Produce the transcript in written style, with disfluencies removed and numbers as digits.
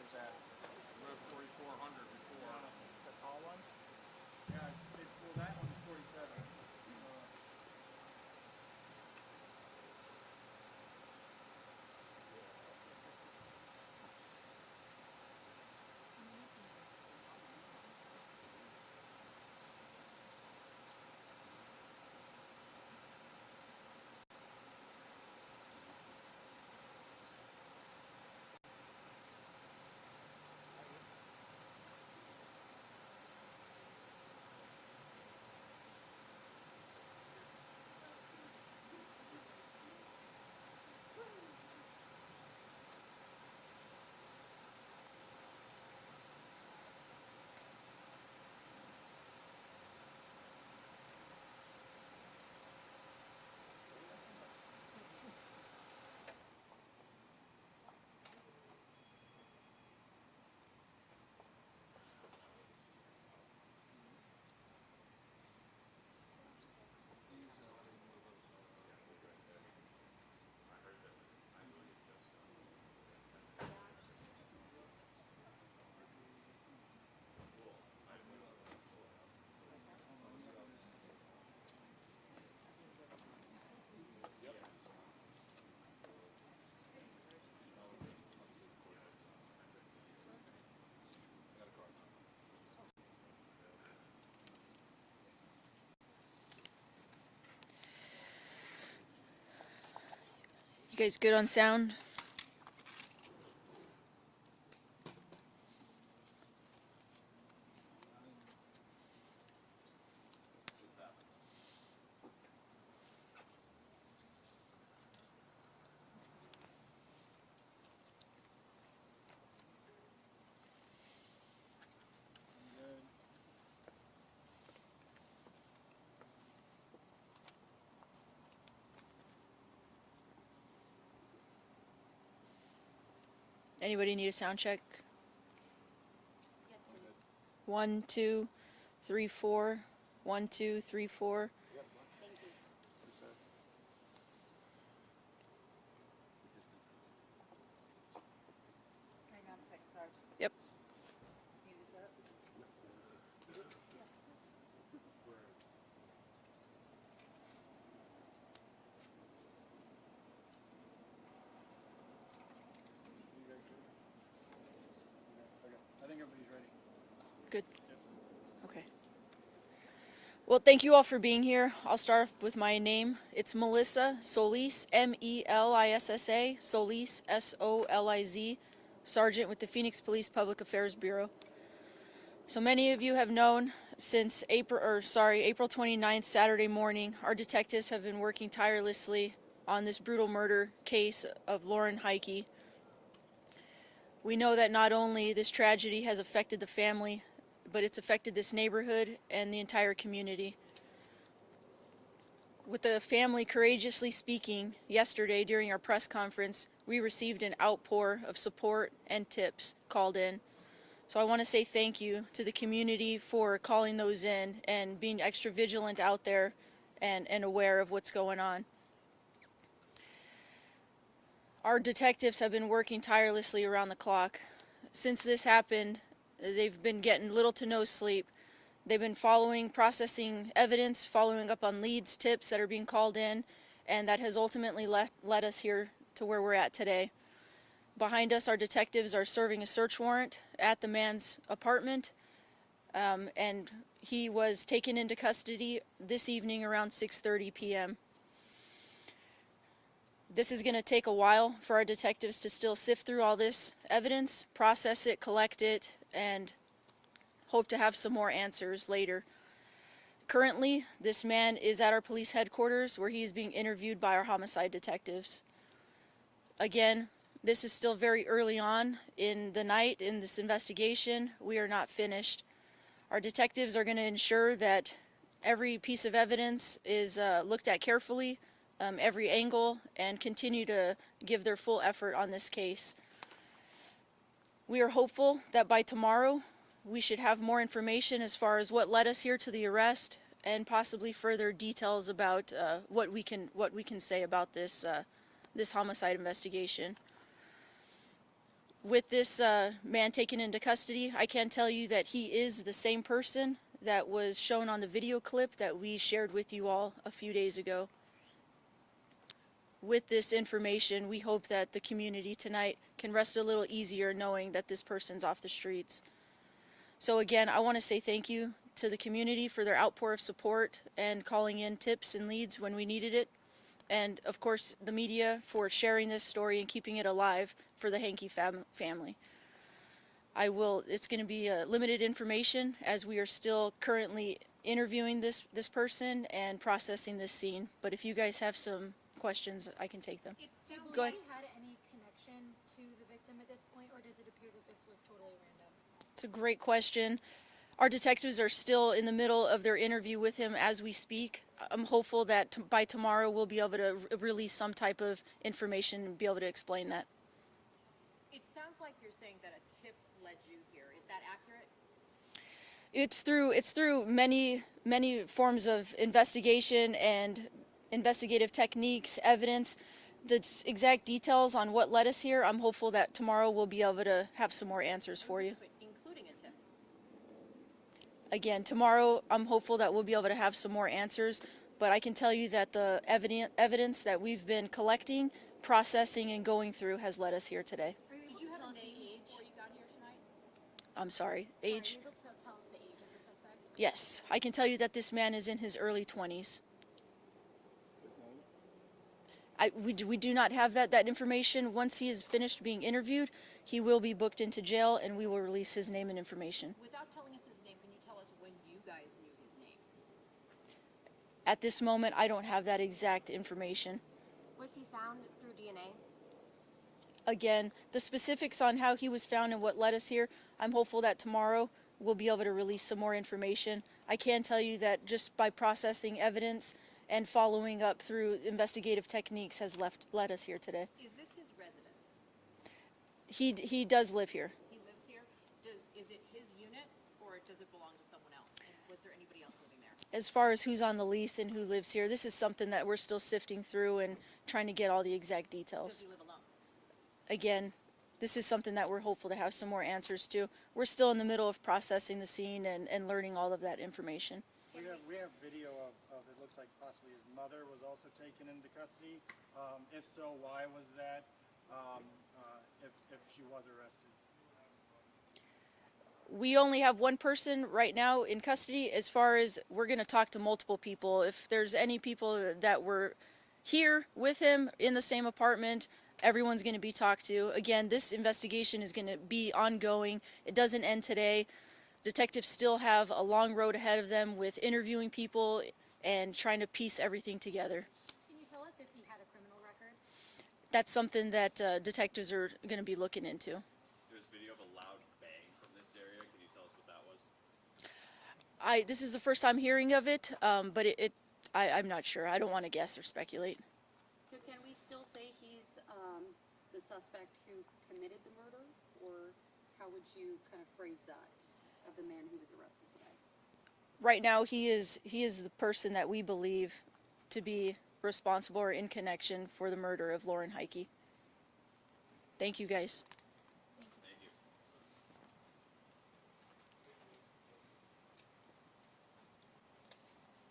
was at. We were 4,400 before. It's a tall one. Yeah, well, that one's 47. You guys good on sound? Anybody need a sound check? Yes, please. 1, 2, 3, 4. 1, 2, 3, 4. Thank you. Hang on a second, sorry. Yep. Need to set up? I think everybody's ready. Good. Okay. Well, thank you all for being here. I'll start off with my name. It's Melissa Solis, Melissa, Solis, Soliz, Sergeant with the Phoenix Police Public Affairs Bureau. So many of you have known since April 29th, Saturday morning, our detectives have been working tirelessly on this brutal murder case of Lauren Heike. We know that not only this tragedy has affected the family, but it's affected this neighborhood and the entire community. With the family courageously speaking yesterday during our press conference, we received an outpour of support and tips called in. So I want to say thank you to the community for calling those in and being extra vigilant out there and aware of what's going on. Our detectives have been working tirelessly around the clock. Since this happened, they've been getting little to no sleep. They've been processing evidence, following up on leads, tips that are being called in, and that has ultimately led us here to where we're at today. Behind us, our detectives are serving a search warrant at the man's apartment, and he was taken into custody this evening around 6:30 p.m. This is going to take a while for our detectives to still sift through all this evidence, process it, collect it, and hope to have some more answers later. Currently, this man is at our police headquarters where he is being interviewed by our homicide detectives. Again, this is still very early on in the night in this investigation. We are not finished. Our detectives are going to ensure that every piece of evidence is looked at carefully, every angle, and continue to give their full effort on this case. We are hopeful that by tomorrow we should have more information as far as what led us here to the arrest and possibly further details about what we can say about this homicide investigation. With this man taken into custody, I can tell you that he is the same person that was shown on the video clip that we shared with you all a few days ago. With this information, we hope that the community tonight can rest a little easier knowing that this person's off the streets. So again, I want to say thank you to the community for their outpour of support and calling in tips and leads when we needed it. And of course, the media for sharing this story and keeping it alive for the Heike family. It's going to be limited information as we are still currently interviewing this person and processing this scene. But if you guys have some questions, I can take them. Go ahead. Had any connection to the victim at this point, or does it appear that this was totally random? It's a great question. Our detectives are still in the middle of their interview with him as we speak. I'm hopeful that by tomorrow we'll be able to release some type of information and be able to explain that. It sounds like you're saying that a tip led you here. Is that accurate? It's through many forms of investigation and investigative techniques, evidence. The exact details on what led us here, I'm hopeful that tomorrow we'll be able to have some more answers for you. Including a tip. Again, tomorrow I'm hopeful that we'll be able to have some more answers, but I can tell you that the evidence that we've been collecting, processing, and going through has led us here today. Did you have a name before you got here tonight? I'm sorry, age? Are you able to tell us the age of the suspect? Yes, I can tell you that this man is in his early 20s. We do not have that information. Once he is finished being interviewed, he will be booked into jail and we will release his name and information. Without telling us his name, can you tell us when you guys knew his name? At this moment, I don't have that exact information. Was he found through DNA? Again, the specifics on how he was found and what led us here, I'm hopeful that tomorrow we'll be able to release some more information. I can tell you that just by processing evidence and following up through investigative techniques has led us here today. Is this his residence? He does live here. He lives here? Is it his unit or does it belong to someone else? And was there anybody else living there? As far as who's on the lease and who lives here, this is something that we're still sifting through and trying to get all the exact Does details. he live alone? Again, this is something that we're hopeful to have some more answers to. We're still in the middle of processing the scene and learning all of that information. We have video of it looks like possibly his mother was also taken into custody. If so, why was that? If she was arrested. We only have one person right now in custody. As far as we're going to talk to multiple people. If there's any people that were here with him in the same apartment, everyone's going to be talked to. Again, this investigation is going to be ongoing. It doesn't end today. Detectives still have a long road ahead of them with interviewing people and trying to piece everything together. Can you tell us if he had a criminal record? That's something that detectives are going to be looking into. There's video of a loud bang from this area. Can you tell us what that was? This is the first time hearing of it, but I'm not sure. I don't want to guess or speculate. So can we still say he's the suspect who committed the murder? Or how would you kind of phrase that of the man who was arrested today? Right now, he is the person that we believe to be responsible or in connection for the murder of Lauren Heike. Thank you, guys.